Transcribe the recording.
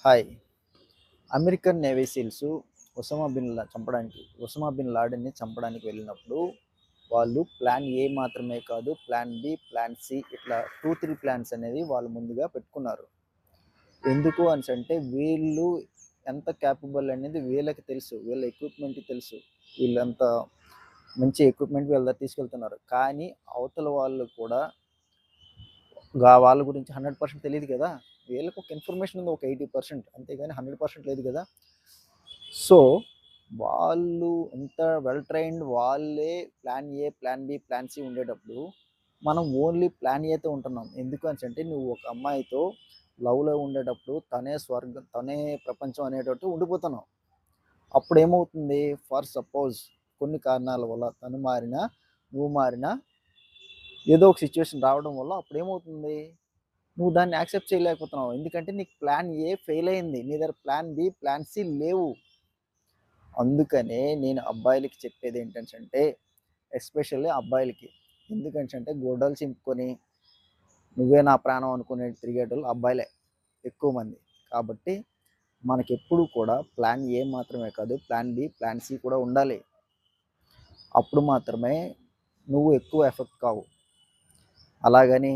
Hi. American Navy SEALs Osama bin లాడెన్‌ని చంపడానికి వెళ్ళినప్పుడు, వాళ్ళు ప్లాన్ ఏ మాత్రమే కాదు, ప్లాన్ బి, ప్లాన్ సి ఇట్లా 2, 3 ప్లాన్స్ అనేవి వాళ్ళు ముందుగా పెట్టుకున్నారు. ఎందుకు అనేసంటే వీళ్ళు ఎంత కేపబుల్ అనేది వీళ్ళకి తెలుసు. వీళ్ళ ఎక్విప్‌మెంట్‌కి తెలుసు. వీళ్ళంత మంచి ఎక్విప్‌మెంట్ వీళ్ళ దగ్గర తీసుకెళ్తున్నారు. కానీ అవతల వాళ్ళు కూడా వాళ్ళ గురించి 100% తెలీదు కదా! వీళ్ళకి ఒక ఇన్ఫర్మేషన్ ఉంది. ఒక 80% అంతేగాని 100% లేదు కదా! సో, వాళ్ళు ఎంత వెల్ ట్రైన్డ్ వాళ్ళే plan A, plan B, plan C ఉండేటప్పుడు, మనం ఓన్లీ ప్లాన్ ఏతో ఉంటున్నాం. ఎందుకు అనేసంటే నువ్వు ఒక అమ్మాయితో లవ్‌లో ఉండేటప్పుడు తనే స్వర్గం, తనే ప్రపంచం అనేటట్టు ఉండిపోతున్నావు. అప్పుడేమవుతుంది, ఫర్ సపోజ్ కొన్ని కారణాల వల్ల తను మారినా, నువ్వు మారినా ఏదో ఒక సిచ్యువేషన్ రావడం వల్ల అప్పుడేమవుతుంది, నువ్వు దాన్ని యాక్సెప్ట్ చేయలేకపోతున్నావు. ఎందుకంటే నీకు ప్లాన్ ఏ ఫెయిల్ అయింది. నీ దగ్గర ప్లాన్ బి, ప్లాన్ సి లేవు. అందుకనే నేను అబ్బాయిలకి చెప్పేదేంటంటే, ఎస్పెషల్లీ అబ్బాయిలకి. ఎందుకనేసంటే గొడ్డలు చింపుకొని, నువ్వే నా ప్రాణం అనుకుని తిరిగేటోళ్ళు అబ్బాయిలే ఎక్కువ మంది. కాబట్టి మనకెప్పుడు కూడా ప్లాన్ ఏ మాత్రమే కాదు, ప్లాన్ బి, ప్లాన్ సి కూడా ఉండాలి. అప్పుడు మాత్రమే నువ్వు ఎక్కువ ఎఫెక్ట్ కావు. అలాగని